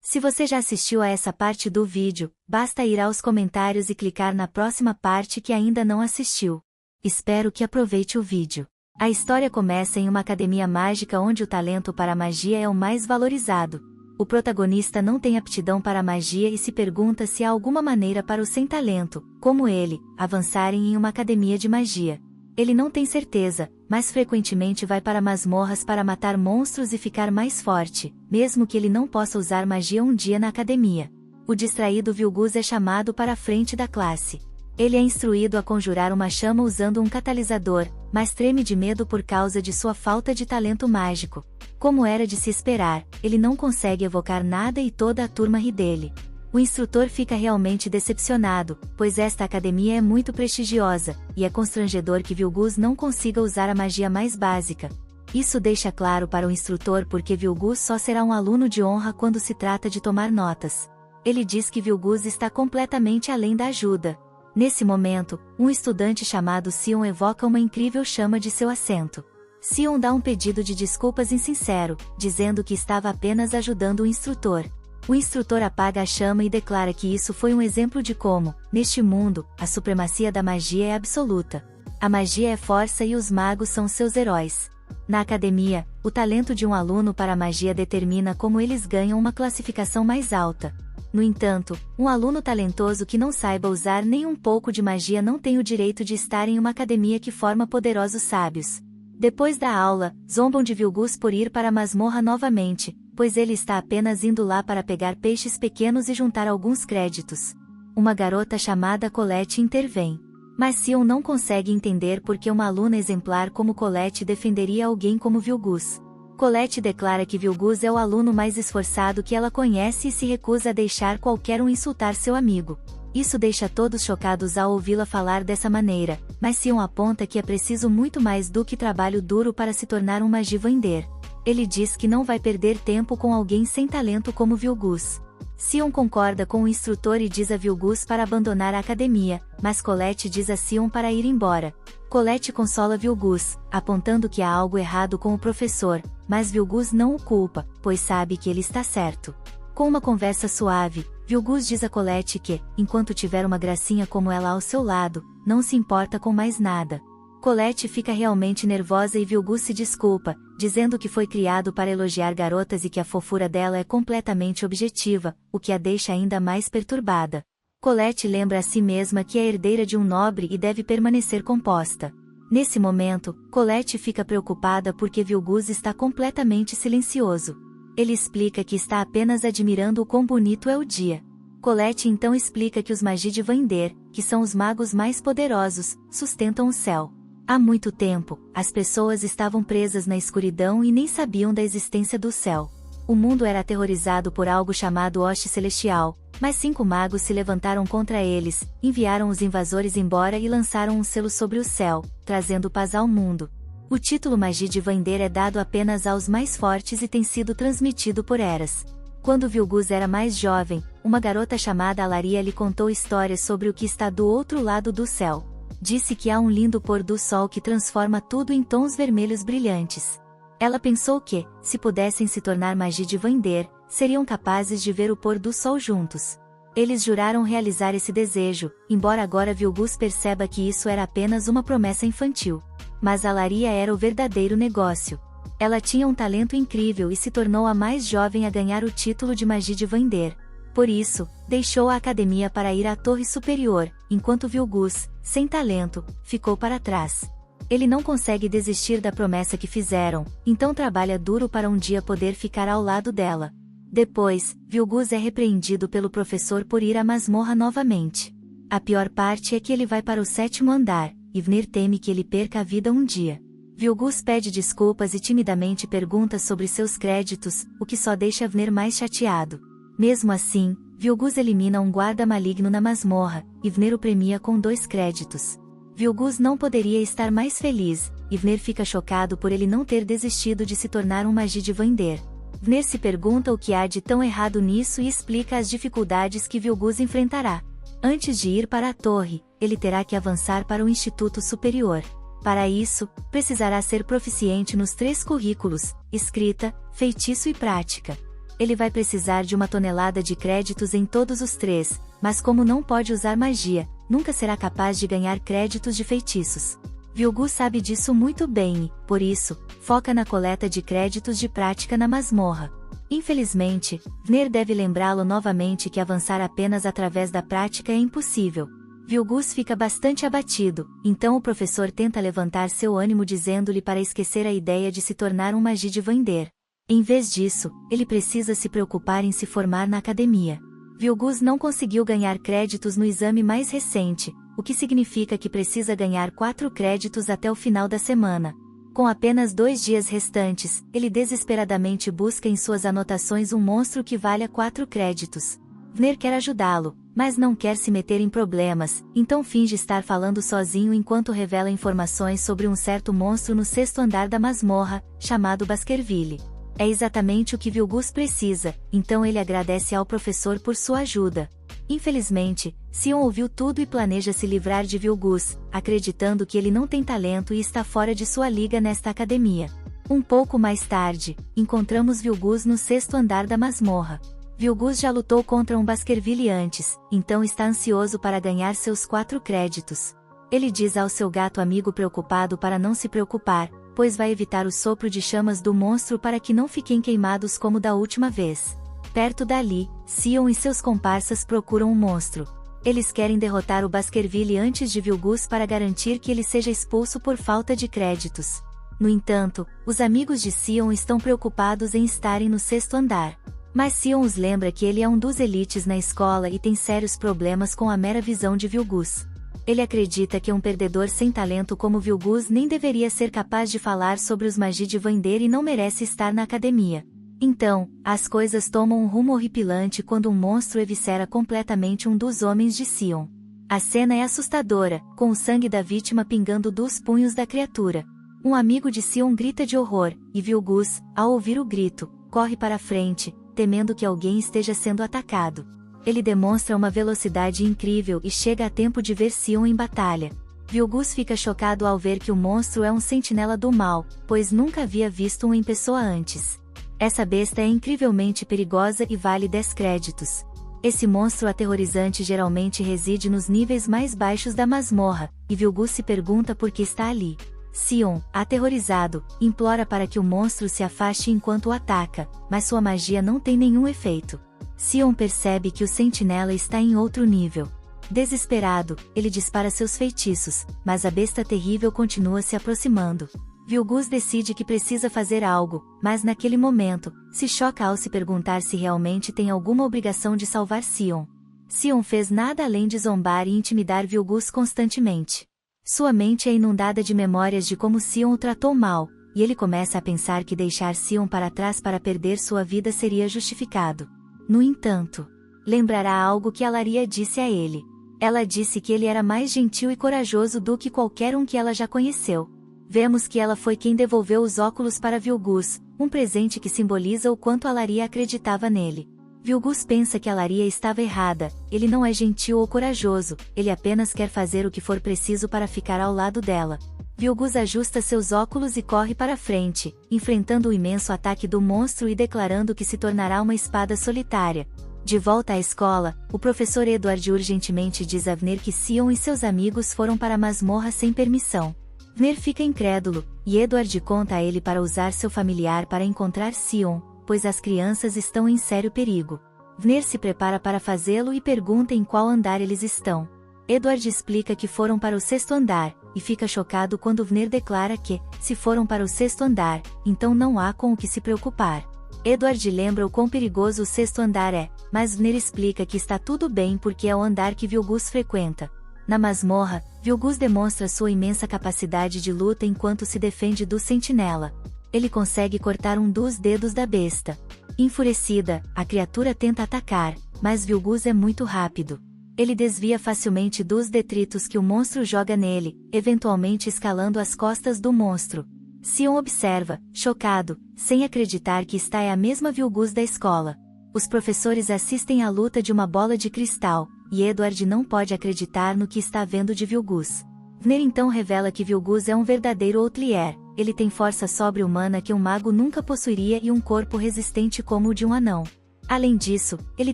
Se você já assistiu a essa parte do vídeo, basta ir aos comentários e clicar na próxima parte que ainda não assistiu. Espero que aproveite o vídeo. A história começa em uma academia mágica onde o talento para a magia é o mais valorizado. O protagonista não tem aptidão para a magia e se pergunta se há alguma maneira para os sem talento, como ele, avançarem em uma academia de magia. Ele não tem certeza, mas frequentemente vai para masmorras para matar monstros e ficar mais forte, mesmo que ele não possa usar magia um dia na academia. O distraído Vilgus é chamado para a frente da classe. Ele é instruído a conjurar uma chama usando um catalisador, mas treme de medo por causa de sua falta de talento mágico. Como era de se esperar, ele não consegue evocar nada e toda a turma ri dele. O instrutor fica realmente decepcionado, pois esta academia é muito prestigiosa, e é constrangedor que Vilgus não consiga usar a magia mais básica. Isso deixa claro para o instrutor porque Vilgus só será um aluno de honra quando se trata de tomar notas. Ele diz que Vilgus está completamente além da ajuda. Nesse momento, um estudante chamado Sion evoca uma incrível chama de seu assento. Sion dá um pedido de desculpas insincero, dizendo que estava apenas ajudando o instrutor. O instrutor apaga a chama e declara que isso foi um exemplo de como, neste mundo, a supremacia da magia é absoluta. A magia é força e os magos são seus heróis. Na academia, o talento de um aluno para a magia determina como eles ganham uma classificação mais alta. No entanto, um aluno talentoso que não saiba usar nem um pouco de magia não tem o direito de estar em uma academia que forma poderosos sábios. Depois da aula, zombam de Vilgus por ir para a masmorra novamente, pois ele está apenas indo lá para pegar peixes pequenos e juntar alguns créditos. Uma garota chamada Colette intervém. Mas Sion não consegue entender por que uma aluna exemplar como Colette defenderia alguém como Vilgus. Colette declara que Vilgus é o aluno mais esforçado que ela conhece e se recusa a deixar qualquer um insultar seu amigo. Isso deixa todos chocados ao ouvi-la falar dessa maneira, mas Sion aponta que é preciso muito mais do que trabalho duro para se tornar um Magivander. Ele diz que não vai perder tempo com alguém sem talento como Vilgus. Sion concorda com o instrutor e diz a Vilgus para abandonar a academia, mas Colette diz a Sion para ir embora. Colette consola Vilgus, apontando que há algo errado com o professor, mas Vilgus não o culpa, pois sabe que ele está certo. Com uma conversa suave, Vilgus diz a Colette que, enquanto tiver uma gracinha como ela ao seu lado, não se importa com mais nada. Colette fica realmente nervosa e Vilgus se desculpa, dizendo que foi criado para elogiar garotas e que a fofura dela é completamente objetiva, o que a deixa ainda mais perturbada. Colette lembra a si mesma que é herdeira de um nobre e deve permanecer composta. Nesse momento, Colette fica preocupada porque Vilgus está completamente silencioso. Ele explica que está apenas admirando o quão bonito é o dia. Colette então explica que os Magivander, que são os magos mais poderosos, sustentam o céu. Há muito tempo, as pessoas estavam presas na escuridão e nem sabiam da existência do céu. O mundo era aterrorizado por algo chamado Hoste Celestial, mas 5 magos se levantaram contra eles, enviaram os invasores embora e lançaram um selo sobre o céu, trazendo paz ao mundo. O título Magivander é dado apenas aos mais fortes e tem sido transmitido por eras. Quando Vilgus era mais jovem, uma garota chamada Alaria lhe contou histórias sobre o que está do outro lado do céu. Disse que há um lindo pôr do sol que transforma tudo em tons vermelhos brilhantes. Ela pensou que, se pudessem se tornar Magivander, seriam capazes de ver o pôr do sol juntos. Eles juraram realizar esse desejo, embora agora Vilgus perceba que isso era apenas uma promessa infantil. Mas Alaria era o verdadeiro negócio. Ela tinha um talento incrível e se tornou a mais jovem a ganhar o título de Magivander. Por isso, deixou a academia para ir à torre superior, enquanto Vilgus, sem talento, ficou para trás. Ele não consegue desistir da promessa que fizeram, então trabalha duro para um dia poder ficar ao lado dela. Depois, Vilgus é repreendido pelo professor por ir à masmorra novamente. A pior parte é que ele vai para o 7º andar, e Vnir teme que ele perca a vida um dia. Vilgus pede desculpas e timidamente pergunta sobre seus créditos, o que só deixa Vnir mais chateado. Mesmo assim, Vilgus elimina um guarda maligno na masmorra, e Vnir o premia com 2 créditos. Vilgus não poderia estar mais feliz, e Vnir fica chocado por ele não ter desistido de se tornar um Magivander. Vnir se pergunta o que há de tão errado nisso e explica as dificuldades que Vilgus enfrentará. Antes de ir para a torre, ele terá que avançar para o Instituto Superior. Para isso, precisará ser proficiente nos 3 currículos: escrita, feitiço e prática. Ele vai precisar de 1 tonelada de créditos em todos os 3, mas como não pode usar magia, nunca será capaz de ganhar créditos de feitiços. Vilgus sabe disso muito bem e, por isso, foca na coleta de créditos de prática na masmorra. Infelizmente, Vner deve lembrá-lo novamente que avançar apenas através da prática é impossível. Vilgus fica bastante abatido, então o professor tenta levantar seu ânimo dizendo-lhe para esquecer a ideia de se tornar um Magi de Vander. Em vez disso, ele precisa se preocupar em se formar na academia. Vilgus não conseguiu ganhar créditos no exame mais recente, o que significa que precisa ganhar 4 créditos até o final da semana. Com apenas 2 dias restantes, ele desesperadamente busca em suas anotações um monstro que valha 4 créditos. Vner quer ajudá-lo, mas não quer se meter em problemas, então finge estar falando sozinho enquanto revela informações sobre um certo monstro no 6º andar da masmorra, chamado Baskerville. É exatamente o que Vilgus precisa, então ele agradece ao professor por sua ajuda. Infelizmente, Sion ouviu tudo e planeja se livrar de Vilgus, acreditando que ele não tem talento e está fora de sua liga nesta academia. Um pouco mais tarde, encontramos Vilgus no 6º andar da masmorra. Vilgus já lutou contra um Baskerville antes, então está ansioso para ganhar seus 4 créditos. Ele diz ao seu gato amigo preocupado para não se preocupar, pois vai evitar o sopro de chamas do monstro para que não fiquem queimados como da última vez. Perto dali, Sion e seus comparsas procuram um monstro. Eles querem derrotar o Baskerville antes de Vilgus para garantir que ele seja expulso por falta de créditos. No entanto, os amigos de Sion estão preocupados em estarem no 6º andar. Mas Sion os lembra que ele é um dos elites na escola e tem sérios problemas com a mera visão de Vilgus. Ele acredita que um perdedor sem talento como Vilgus nem deveria ser capaz de falar sobre os Magi de Vander e não merece estar na academia. Então, as coisas tomam um rumo horripilante quando um monstro eviscera completamente um dos homens de Sion. A cena é assustadora, com o sangue da vítima pingando dos punhos da criatura. Um amigo de Sion grita de horror, e Vilgus, ao ouvir o grito, corre para a frente, temendo que alguém esteja sendo atacado. Ele demonstra uma velocidade incrível e chega a tempo de ver Sion em batalha. Vilgus fica chocado ao ver que o monstro é um sentinela do mal, pois nunca havia visto um em pessoa antes. Essa besta é incrivelmente perigosa e vale 10 créditos. Esse monstro aterrorizante geralmente reside nos níveis mais baixos da masmorra, e Vilgus se pergunta por que está ali. Sion, aterrorizado, implora para que o monstro se afaste enquanto o ataca, mas sua magia não tem nenhum efeito. Sion percebe que o sentinela está em outro nível. Desesperado, ele dispara seus feitiços, mas a besta terrível continua se aproximando. Vilgus decide que precisa fazer algo, mas naquele momento, se choca ao se perguntar se realmente tem alguma obrigação de salvar Sion. Sion fez nada além de zombar e intimidar Vilgus constantemente. Sua mente é inundada de memórias de como Sion o tratou mal, e ele começa a pensar que deixar Sion para trás para perder sua vida seria justificado. No entanto, lembrará algo que Alaria disse a ele. Ela disse que ele era mais gentil e corajoso do que qualquer um que ela já conheceu. Vemos que ela foi quem devolveu os óculos para Vilgus, um presente que simboliza o quanto Alaria acreditava nele. Vilgus pensa que Alaria estava errada, ele não é gentil ou corajoso, ele apenas quer fazer o que for preciso para ficar ao lado dela. Vilgus ajusta seus óculos e corre para frente, enfrentando o imenso ataque do monstro e declarando que se tornará uma espada solitária. De volta à escola, o professor Edward urgentemente diz a Vner que Sion e seus amigos foram para a masmorra sem permissão. Vner fica incrédulo, e Edward conta a ele para usar seu familiar para encontrar Sion, pois as crianças estão em sério perigo. Vner se prepara para fazê-lo e pergunta em qual andar eles estão. Edward explica que foram para o 6º andar, e fica chocado quando Vner declara que, se foram para o 6º andar, então não há com o que se preocupar. Edward lembra o quão perigoso o 6º andar é, mas Vner explica que está tudo bem porque é o andar que Vilgus frequenta. Na masmorra, Vilgus demonstra sua imensa capacidade de luta enquanto se defende do sentinela. Ele consegue cortar um dos dedos da besta. Enfurecida, a criatura tenta atacar, mas Vilgus é muito rápido. Ele desvia facilmente dos detritos que o monstro joga nele, eventualmente escalando as costas do monstro. Sion observa, chocado, sem acreditar que está é a mesma Vilgus da escola. Os professores assistem à luta de uma bola de cristal, e Edward não pode acreditar no que está vendo de Vilgus. Vner então revela que Vilgus é um verdadeiro Outlier, ele tem força sobre-humana que um mago nunca possuiria e um corpo resistente como o de um anão. Além disso, ele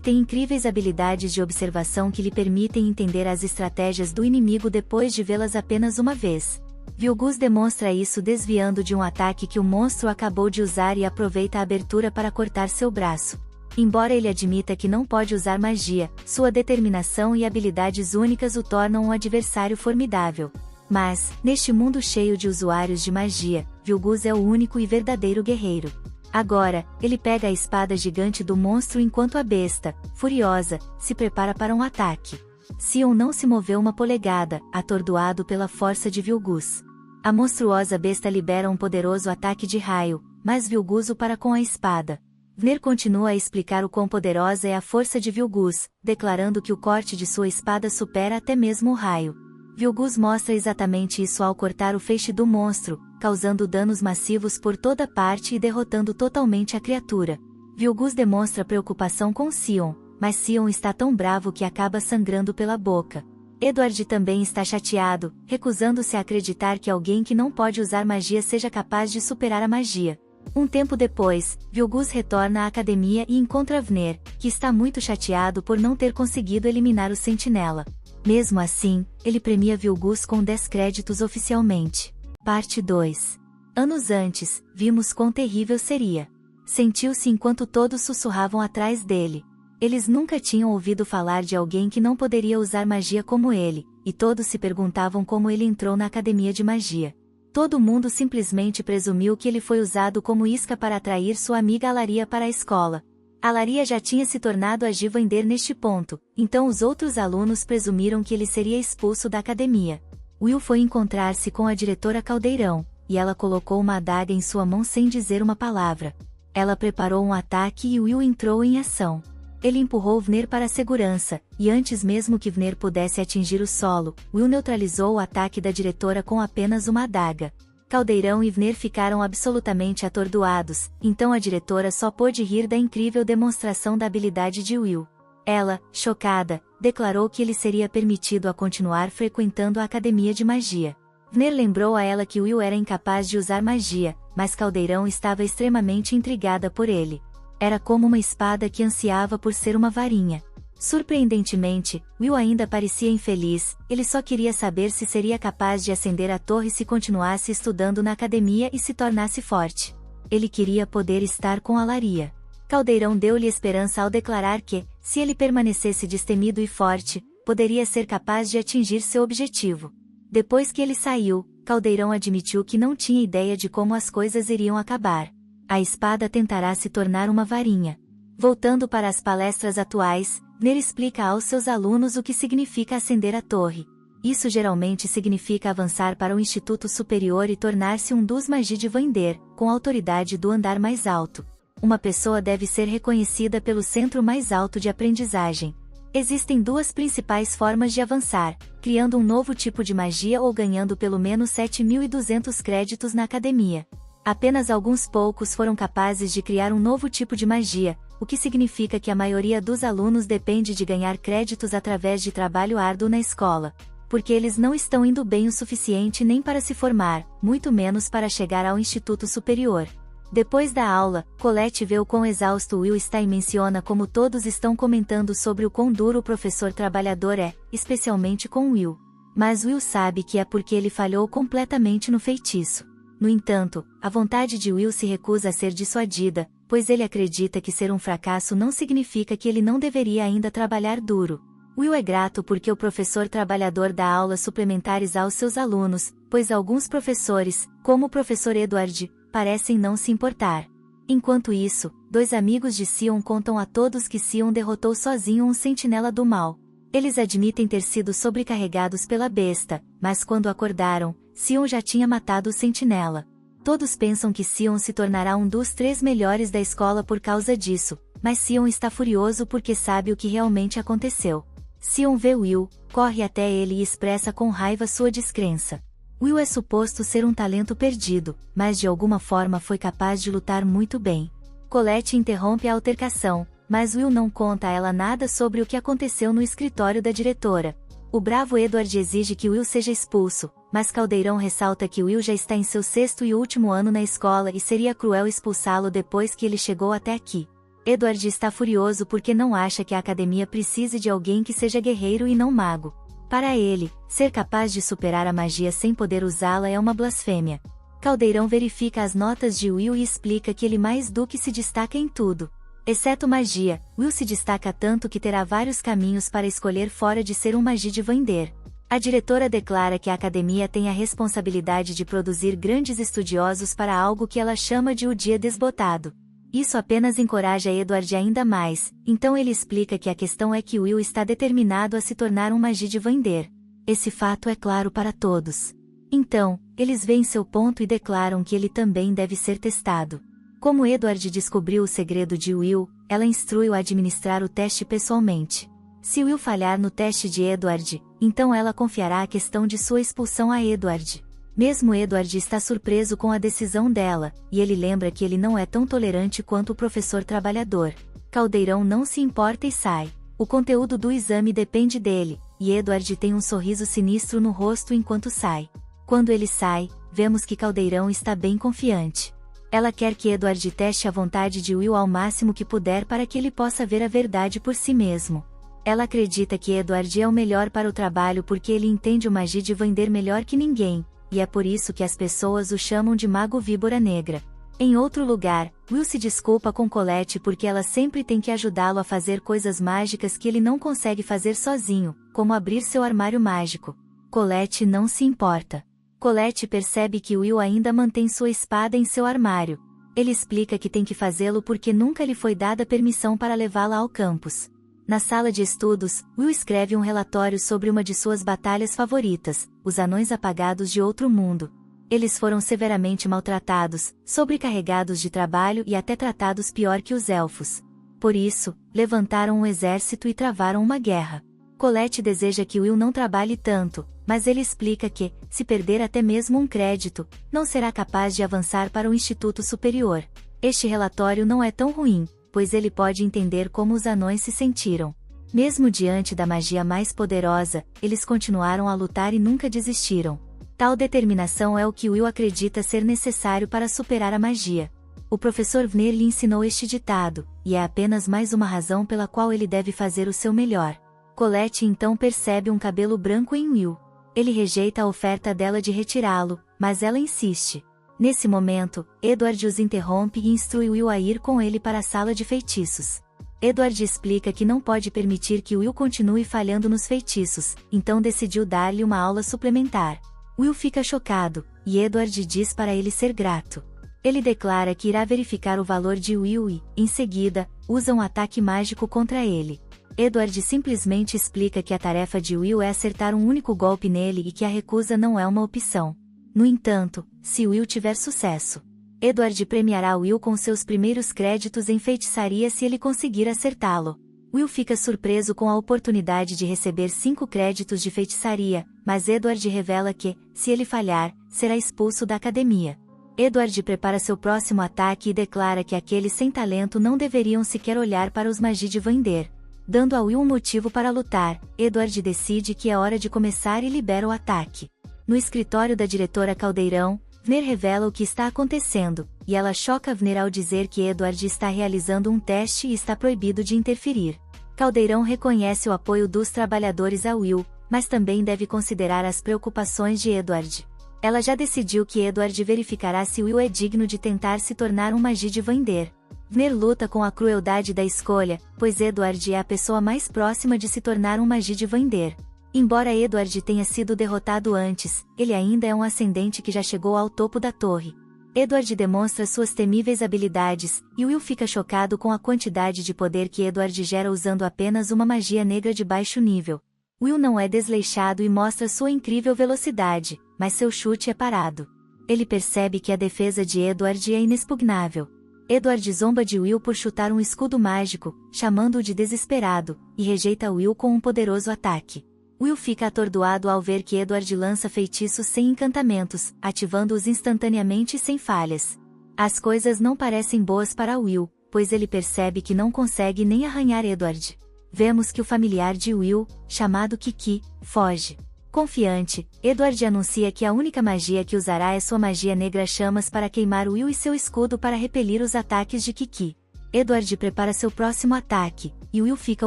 tem incríveis habilidades de observação que lhe permitem entender as estratégias do inimigo depois de vê-las apenas uma vez. Vilgus demonstra isso desviando de um ataque que o monstro acabou de usar e aproveita a abertura para cortar seu braço. Embora ele admita que não pode usar magia, sua determinação e habilidades únicas o tornam um adversário formidável. Mas, neste mundo cheio de usuários de magia, Vilgus é o único e verdadeiro guerreiro. Agora, ele pega a espada gigante do monstro enquanto a besta, furiosa, se prepara para um ataque. Sion não se moveu uma polegada, atordoado pela força de Vilgus. A monstruosa besta libera um poderoso ataque de raio, mas Vilgus o para com a espada. Vner continua a explicar o quão poderosa é a força de Vilgus, declarando que o corte de sua espada supera até mesmo o raio. Vilgus mostra exatamente isso ao cortar o feixe do monstro, causando danos massivos por toda parte e derrotando totalmente a criatura. Vilgus demonstra preocupação com Sion, mas Sion está tão bravo que acaba sangrando pela boca. Edward também está chateado, recusando-se a acreditar que alguém que não pode usar magia seja capaz de superar a magia. Um tempo depois, Vilgus retorna à academia e encontra Vner, que está muito chateado por não ter conseguido eliminar o sentinela. Mesmo assim, ele premia Vilgus com 10 créditos oficialmente. Parte 2. Anos antes, vimos quão terrível seria. Sentiu-se enquanto todos sussurravam atrás dele. Eles nunca tinham ouvido falar de alguém que não poderia usar magia como ele, e todos se perguntavam como ele entrou na academia de magia. Todo mundo simplesmente presumiu que ele foi usado como isca para atrair sua amiga Alaria para a escola. Alaria já tinha se tornado a Givender neste ponto, então os outros alunos presumiram que ele seria expulso da academia. Will foi encontrar-se com a diretora Caldeirão, e ela colocou uma adaga em sua mão sem dizer uma palavra. Ela preparou um ataque e Will entrou em ação. Ele empurrou Vner para a segurança, e antes mesmo que Vner pudesse atingir o solo, Will neutralizou o ataque da diretora com apenas uma adaga. Caldeirão e Vner ficaram absolutamente atordoados, então a diretora só pôde rir da incrível demonstração da habilidade de Will. Ela, chocada, declarou que ele seria permitido a continuar frequentando a academia de magia. Vner lembrou a ela que Will era incapaz de usar magia, mas Caldeirão estava extremamente intrigada por ele. Era como uma espada que ansiava por ser uma varinha. Surpreendentemente, Will ainda parecia infeliz, ele só queria saber se seria capaz de ascender a torre se continuasse estudando na academia e se tornasse forte. Ele queria poder estar com Alaria. Caldeirão deu-lhe esperança ao declarar que, se ele permanecesse destemido e forte, poderia ser capaz de atingir seu objetivo. Depois que ele saiu, Caldeirão admitiu que não tinha ideia de como as coisas iriam acabar. A espada tentará se tornar uma varinha. Voltando para as palestras atuais, Vner explica aos seus alunos o que significa ascender a torre. Isso geralmente significa avançar para o Instituto Superior e tornar-se um dos Magi de Vander, com a autoridade do andar mais alto. Uma pessoa deve ser reconhecida pelo centro mais alto de aprendizagem. Existem duas principais formas de avançar, criando um novo tipo de magia ou ganhando pelo menos 7.200 créditos na academia. Apenas alguns poucos foram capazes de criar um novo tipo de magia, o que significa que a maioria dos alunos depende de ganhar créditos através de trabalho árduo na escola, porque eles não estão indo bem o suficiente nem para se formar, muito menos para chegar ao Instituto Superior. Depois da aula, Colette vê o quão exausto Will está e menciona como todos estão comentando sobre o quão duro o professor trabalhador é, especialmente com Will. Mas Will sabe que é porque ele falhou completamente no feitiço. No entanto, a vontade de Will se recusa a ser dissuadida, pois ele acredita que ser um fracasso não significa que ele não deveria ainda trabalhar duro. Will é grato porque o professor trabalhador dá aulas suplementares aos seus alunos, pois alguns professores, como o professor Edward, parecem não se importar. Enquanto isso, dois amigos de Sion contam a todos que Sion derrotou sozinho um sentinela do mal. Eles admitem ter sido sobrecarregados pela besta, mas quando acordaram, Sion já tinha matado o sentinela. Todos pensam que Sion se tornará um dos 3 melhores da escola por causa disso, mas Sion está furioso porque sabe o que realmente aconteceu. Sion vê Will, corre até ele e expressa com raiva sua descrença. Will é suposto ser um talento perdido, mas de alguma forma foi capaz de lutar muito bem. Colette interrompe a altercação, mas Will não conta a ela nada sobre o que aconteceu no escritório da diretora. O bravo Edward exige que Will seja expulso, mas Caldeirão ressalta que Will já está em seu 6º e último ano na escola e seria cruel expulsá-lo depois que ele chegou até aqui. Edward está furioso porque não acha que a academia precise de alguém que seja guerreiro e não mago. Para ele, ser capaz de superar a magia sem poder usá-la é uma blasfêmia. Caldeirão verifica as notas de Will e explica que ele mais do que se destaca em tudo. Exceto magia, Will se destaca tanto que terá vários caminhos para escolher fora de ser um magi de vender. A diretora declara que a academia tem a responsabilidade de produzir grandes estudiosos para algo que ela chama de o dia desbotado. Isso apenas encoraja Edward ainda mais, então ele explica que a questão é que Will está determinado a se tornar um magi de vender. Esse fato é claro para todos. Então, eles veem seu ponto e declaram que ele também deve ser testado. Como Edward descobriu o segredo de Will, ela instrui-o a administrar o teste pessoalmente. Se Will falhar no teste de Edward, então ela confiará a questão de sua expulsão a Edward. Mesmo Edward está surpreso com a decisão dela, e ele lembra que ele não é tão tolerante quanto o professor trabalhador. Caldeirão não se importa e sai. O conteúdo do exame depende dele, e Edward tem um sorriso sinistro no rosto enquanto sai. Quando ele sai, vemos que Caldeirão está bem confiante. Ela quer que Edward teste a vontade de Will ao máximo que puder para que ele possa ver a verdade por si mesmo. Ela acredita que Edward é o melhor para o trabalho porque ele entende o magia de vender melhor que ninguém, e é por isso que as pessoas o chamam de Mago Víbora Negra. Em outro lugar, Will se desculpa com Colette porque ela sempre tem que ajudá-lo a fazer coisas mágicas que ele não consegue fazer sozinho, como abrir seu armário mágico. Colette não se importa. Colette percebe que Will ainda mantém sua espada em seu armário. Ele explica que tem que fazê-lo porque nunca lhe foi dada permissão para levá-la ao campus. Na sala de estudos, Will escreve um relatório sobre uma de suas batalhas favoritas, os Anões Apagados de Outro Mundo. Eles foram severamente maltratados, sobrecarregados de trabalho e até tratados pior que os elfos. Por isso, levantaram um exército e travaram uma guerra. Colette deseja que Will não trabalhe tanto, mas ele explica que, se perder até mesmo um crédito, não será capaz de avançar para o Instituto Superior. Este relatório não é tão ruim, pois ele pode entender como os anões se sentiram. Mesmo diante da magia mais poderosa, eles continuaram a lutar e nunca desistiram. Tal determinação é o que Will acredita ser necessário para superar a magia. O professor Vner lhe ensinou este ditado, e é apenas mais uma razão pela qual ele deve fazer o seu melhor. Colette então percebe um cabelo branco em Will. Ele rejeita a oferta dela de retirá-lo, mas ela insiste. Nesse momento, Edward os interrompe e instrui Will a ir com ele para a sala de feitiços. Edward explica que não pode permitir que Will continue falhando nos feitiços, então decidiu dar-lhe uma aula suplementar. Will fica chocado, e Edward diz para ele ser grato. Ele declara que irá verificar o valor de Will e, em seguida, usa um ataque mágico contra ele. Edward simplesmente explica que a tarefa de Will é acertar um único golpe nele e que a recusa não é uma opção. No entanto, se Will tiver sucesso, Edward premiará Will com seus primeiros créditos em feitiçaria se ele conseguir acertá-lo. Will fica surpreso com a oportunidade de receber 5 créditos de feitiçaria, mas Edward revela que, se ele falhar, será expulso da academia. Edward prepara seu próximo ataque e declara que aqueles sem talento não deveriam sequer olhar para os magi de vender. Dando a Will um motivo para lutar, Edward decide que é hora de começar e libera o ataque. No escritório da diretora Caldeirão, Vner revela o que está acontecendo, e ela choca Vner ao dizer que Edward está realizando um teste e está proibido de interferir. Caldeirão reconhece o apoio dos trabalhadores a Will, mas também deve considerar as preocupações de Edward. Ela já decidiu que Edward verificará se Will é digno de tentar se tornar um magi de vender. Vner luta com a crueldade da escolha, pois Edward é a pessoa mais próxima de se tornar um magi de vender. Embora Edward tenha sido derrotado antes, ele ainda é um ascendente que já chegou ao topo da torre. Edward demonstra suas temíveis habilidades, e Will fica chocado com a quantidade de poder que Edward gera usando apenas uma magia negra de baixo nível. Will não é desleixado e mostra sua incrível velocidade, mas seu chute é parado. Ele percebe que a defesa de Edward é inexpugnável. Edward zomba de Will por chutar um escudo mágico, chamando-o de desesperado, e rejeita Will com um poderoso ataque. Will fica atordoado ao ver que Edward lança feitiços sem encantamentos, ativando-os instantaneamente e sem falhas. As coisas não parecem boas para Will, pois ele percebe que não consegue nem arranhar Edward. Vemos que o familiar de Will, chamado Kiki, foge. Confiante, Edward anuncia que a única magia que usará é sua magia negra chamas para queimar Will e seu escudo para repelir os ataques de Kiki. Edward prepara seu próximo ataque, e Will fica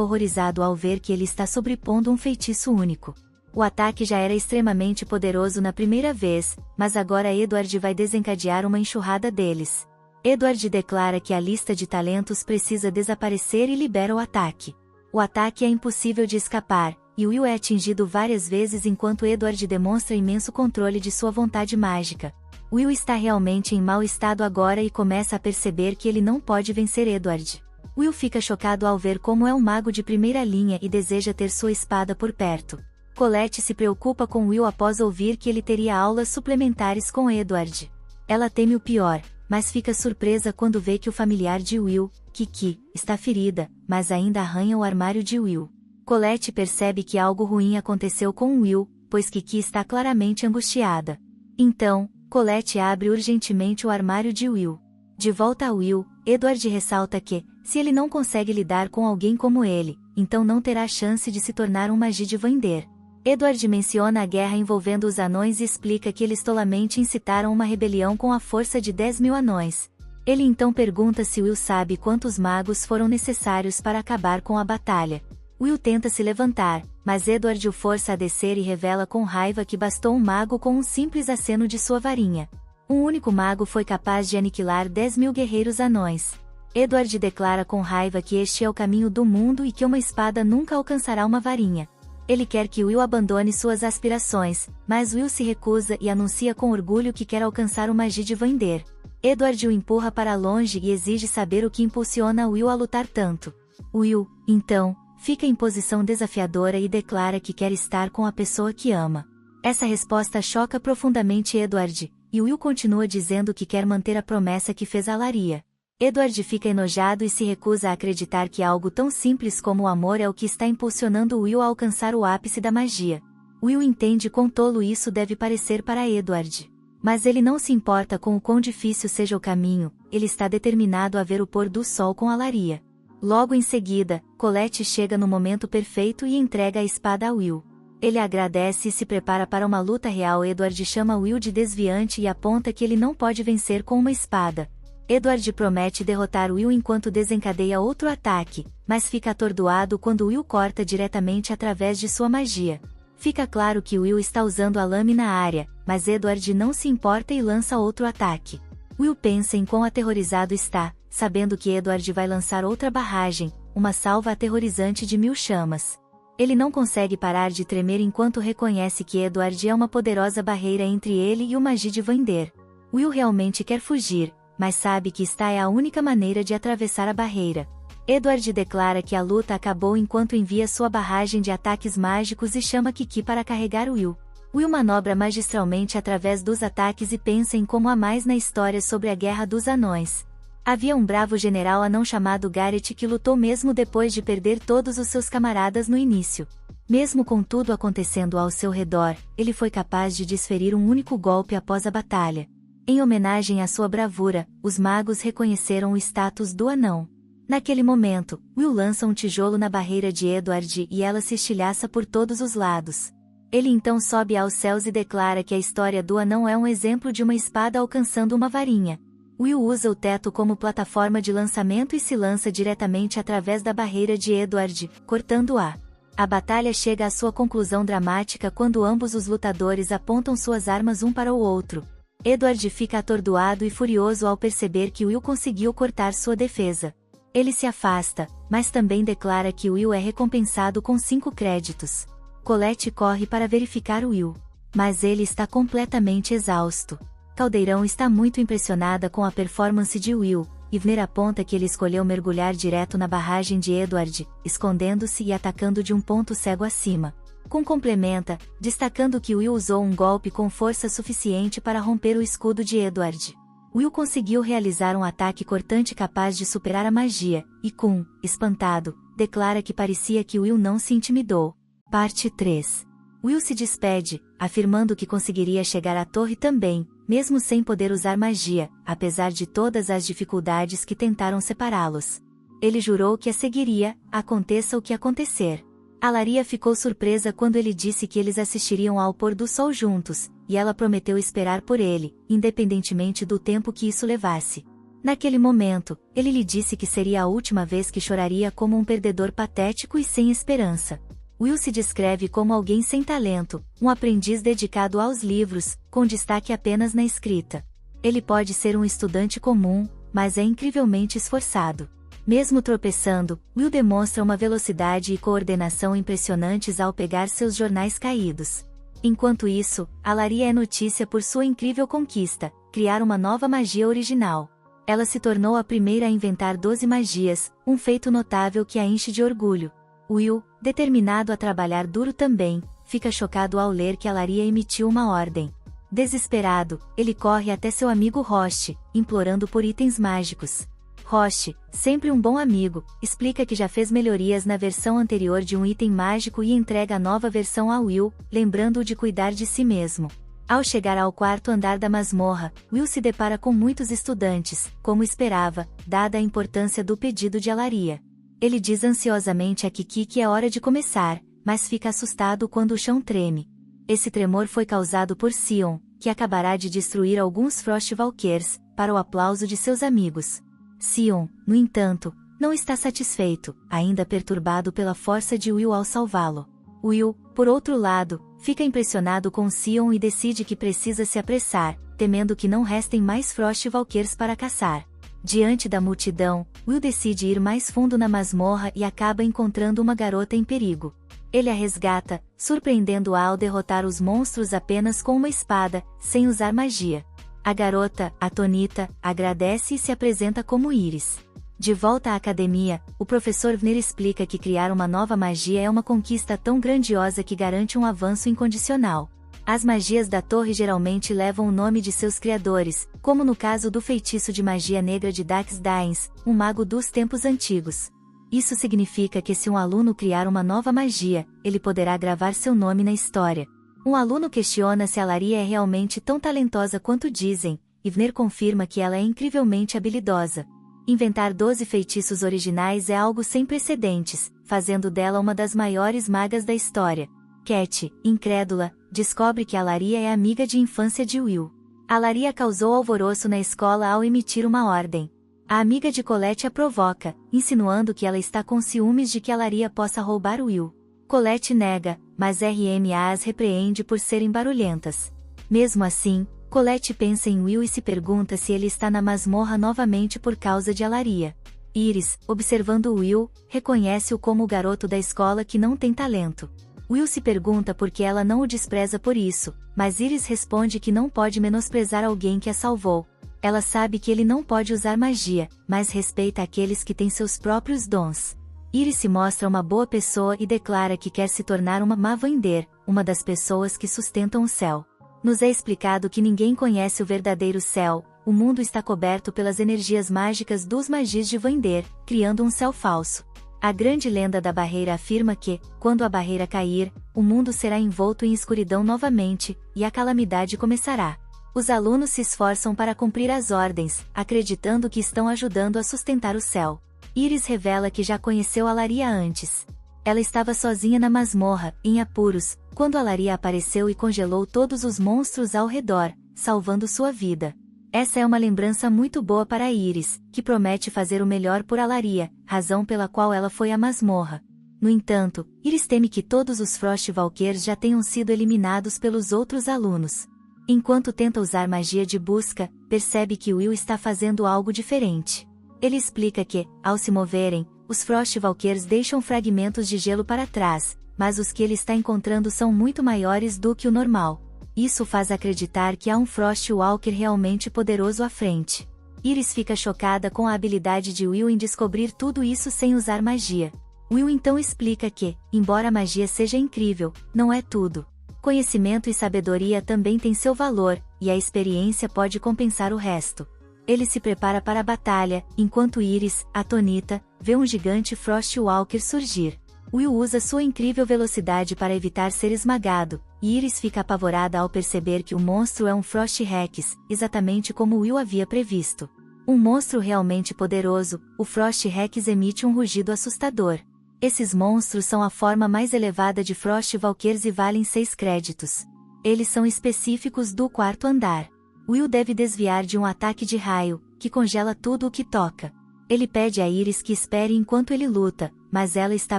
horrorizado ao ver que ele está sobrepondo um feitiço único. O ataque já era extremamente poderoso na primeira vez, mas agora Edward vai desencadear uma enxurrada deles. Edward declara que a lista de talentos precisa desaparecer e libera o ataque. O ataque é impossível de escapar, e Will é atingido várias vezes enquanto Edward demonstra imenso controle de sua vontade mágica. Will está realmente em mau estado agora e começa a perceber que ele não pode vencer Edward. Will fica chocado ao ver como é um mago de primeira linha e deseja ter sua espada por perto. Colette se preocupa com Will após ouvir que ele teria aulas suplementares com Edward. Ela teme o pior, mas fica surpresa quando vê que o familiar de Will, Kiki, está ferida, mas ainda arranha o armário de Will. Colette percebe que algo ruim aconteceu com Will, pois Kiki está claramente angustiada. Então, Colette abre urgentemente o armário de Will. De volta a Will, Edward ressalta que, se ele não consegue lidar com alguém como ele, então não terá chance de se tornar um magi de Vander. Edward menciona a guerra envolvendo os anões e explica que eles tolamente incitaram uma rebelião com a força de 10.000 anões. Ele então pergunta se Will sabe quantos magos foram necessários para acabar com a batalha. Will tenta se levantar, mas Edward o força a descer e revela com raiva que bastou um mago com um simples aceno de sua varinha. Um único mago foi capaz de aniquilar 10.000 guerreiros anões. Edward declara com raiva que este é o caminho do mundo e que uma espada nunca alcançará uma varinha. Ele quer que Will abandone suas aspirações, mas Will se recusa e anuncia com orgulho que quer alcançar o magia de Vander. Edward o empurra para longe e exige saber o que impulsiona Will a lutar tanto. Will, então, fica em posição desafiadora e declara que quer estar com a pessoa que ama. Essa resposta choca profundamente Edward, e Will continua dizendo que quer manter a promessa que fez a Laria. Edward fica enojado e se recusa a acreditar que algo tão simples como o amor é o que está impulsionando Will a alcançar o ápice da magia. Will entende quão tolo isso deve parecer para Edward. Mas ele não se importa com o quão difícil seja o caminho, ele está determinado a ver o pôr do sol com a Laria. Logo em seguida, Colette chega no momento perfeito e entrega a espada a Will. Ele agradece e se prepara para uma luta real. Edward chama Will de desviante e aponta que ele não pode vencer com uma espada. Edward promete derrotar Will enquanto desencadeia outro ataque, mas fica atordoado quando Will corta diretamente através de sua magia. Fica claro que Will está usando a lâmina área, mas Edward não se importa e lança outro ataque. Will pensa em quão aterrorizado está, sabendo que Edward vai lançar outra barragem, uma salva aterrorizante de 1000 chamas. Ele não consegue parar de tremer enquanto reconhece que Edward é uma poderosa barreira entre ele e o magia de Vander. Will realmente quer fugir, mas sabe que esta é a única maneira de atravessar a barreira. Edward declara que a luta acabou enquanto envia sua barragem de ataques mágicos e chama Kiki para carregar Will. Will manobra magistralmente através dos ataques e pensa em como há mais na história sobre a Guerra dos Anões. Havia um bravo general anão chamado Gareth que lutou mesmo depois de perder todos os seus camaradas no início. Mesmo com tudo acontecendo ao seu redor, ele foi capaz de desferir um único golpe após a batalha. Em homenagem à sua bravura, os magos reconheceram o status do anão. Naquele momento, Will lança um tijolo na barreira de Edward e ela se estilhaça por todos os lados. Ele então sobe aos céus e declara que a história do anão é um exemplo de uma espada alcançando uma varinha. Will usa o teto como plataforma de lançamento e se lança diretamente através da barreira de Edward, cortando-a. A batalha chega à sua conclusão dramática quando ambos os lutadores apontam suas armas um para o outro. Edward fica atordoado e furioso ao perceber que Will conseguiu cortar sua defesa. Ele se afasta, mas também declara que Will é recompensado com 5 créditos. Colette corre para verificar Will. Mas ele está completamente exausto. Caldeirão está muito impressionada com a performance de Will, e Vner aponta que ele escolheu mergulhar direto na barragem de Edward, escondendo-se e atacando de um ponto cego acima. Kun complementa, destacando que Will usou um golpe com força suficiente para romper o escudo de Edward. Will conseguiu realizar um ataque cortante capaz de superar a magia, e Kun, espantado, declara que parecia que Will não se intimidou. Parte 3. Will se despede, afirmando que conseguiria chegar à torre também, mesmo sem poder usar magia, apesar de todas as dificuldades que tentaram separá-los. Ele jurou que a seguiria, aconteça o que acontecer. Alaria ficou surpresa quando ele disse que eles assistiriam ao pôr do sol juntos, e ela prometeu esperar por ele, independentemente do tempo que isso levasse. Naquele momento, ele lhe disse que seria a última vez que choraria como um perdedor patético e sem esperança. Will se descreve como alguém sem talento, um aprendiz dedicado aos livros, com destaque apenas na escrita. Ele pode ser um estudante comum, mas é incrivelmente esforçado. Mesmo tropeçando, Will demonstra uma velocidade e coordenação impressionantes ao pegar seus jornais caídos. Enquanto isso, Alaria é notícia por sua incrível conquista, criar uma nova magia original. Ela se tornou a primeira a inventar 12 magias, um feito notável que a enche de orgulho. Will, determinado a trabalhar duro também, fica chocado ao ler que Alaria emitiu uma ordem. Desesperado, ele corre até seu amigo Roche, implorando por itens mágicos. Roche, sempre um bom amigo, explica que já fez melhorias na versão anterior de um item mágico e entrega a nova versão a Will, lembrando-o de cuidar de si mesmo. Ao chegar ao quarto andar da masmorra, Will se depara com muitos estudantes, como esperava, dada a importância do pedido de Alaria. Ele diz ansiosamente a Kiki que é hora de começar, mas fica assustado quando o chão treme. Esse tremor foi causado por Sion, que acabará de destruir alguns Frostwalkers, para o aplauso de seus amigos. Sion, no entanto, não está satisfeito, ainda perturbado pela força de Will ao salvá-lo. Will, por outro lado, fica impressionado com Sion e decide que precisa se apressar, temendo que não restem mais Frostwalkers para caçar. Diante da multidão, Will decide ir mais fundo na masmorra e acaba encontrando uma garota em perigo. Ele a resgata, surpreendendo-a ao derrotar os monstros apenas com uma espada, sem usar magia. A garota, atônita, agradece e se apresenta como Iris. De volta à academia, o professor Vner explica que criar uma nova magia é uma conquista tão grandiosa que garante um avanço incondicional. As magias da torre geralmente levam o nome de seus criadores, como no caso do feitiço de magia negra de Dax Daines, um mago dos tempos antigos. Isso significa que se um aluno criar uma nova magia, ele poderá gravar seu nome na história. Um aluno questiona se Alaria é realmente tão talentosa quanto dizem, e Vner confirma que ela é incrivelmente habilidosa. Inventar 12 feitiços originais é algo sem precedentes, fazendo dela uma das maiores magas da história. Cat, incrédula, descobre que Alaria é amiga de infância de Will. Alaria causou alvoroço na escola ao emitir uma ordem. A amiga de Colette a provoca, insinuando que ela está com ciúmes de que Alaria possa roubar Will. Colette nega, mas RMA as repreende por serem barulhentas. Mesmo assim, Colette pensa em Will e se pergunta se ele está na masmorra novamente por causa de Alaria. Iris, observando Will, reconhece-o como o garoto da escola que não tem talento. Will se pergunta por que ela não o despreza por isso, mas Iris responde que não pode menosprezar alguém que a salvou. Ela sabe que ele não pode usar magia, mas respeita aqueles que têm seus próprios dons. Iris se mostra uma boa pessoa e declara que quer se tornar uma Mavander, uma das pessoas que sustentam o céu. Nos é explicado que ninguém conhece o verdadeiro céu, o mundo está coberto pelas energias mágicas dos magis de Vander, criando um céu falso. A grande lenda da barreira afirma que, quando a barreira cair, o mundo será envolto em escuridão novamente, e a calamidade começará. Os alunos se esforçam para cumprir as ordens, acreditando que estão ajudando a sustentar o céu. Iris revela que já conheceu Alaria antes. Ela estava sozinha na masmorra, em apuros, quando Alaria apareceu e congelou todos os monstros ao redor, salvando sua vida. Essa é uma lembrança muito boa para Iris, que promete fazer o melhor por Alaria, razão pela qual ela foi à masmorra. No entanto, Iris teme que todos os Frostwalkers já tenham sido eliminados pelos outros alunos. Enquanto tenta usar magia de busca, percebe que Will está fazendo algo diferente. Ele explica que, ao se moverem, os Frostwalkers deixam fragmentos de gelo para trás, mas os que ele está encontrando são muito maiores do que o normal. Isso faz acreditar que há um Frostwalker realmente poderoso à frente. Iris fica chocada com a habilidade de Will em descobrir tudo isso sem usar magia. Will então explica que, embora a magia seja incrível, não é tudo. Conhecimento e sabedoria também têm seu valor, e a experiência pode compensar o resto. Ele se prepara para a batalha, enquanto Iris, atônita, vê um gigante Frostwalker surgir. Will usa sua incrível velocidade para evitar ser esmagado, e Iris fica apavorada ao perceber que o monstro é um Frostrex, exatamente como Will havia previsto. Um monstro realmente poderoso, o Frostrex emite um rugido assustador. Esses monstros são a forma mais elevada de Frostwalkers e valem 6 créditos. Eles são específicos do 4º andar. Will deve desviar de um ataque de raio, que congela tudo o que toca. Ele pede a Iris que espere enquanto ele luta, mas ela está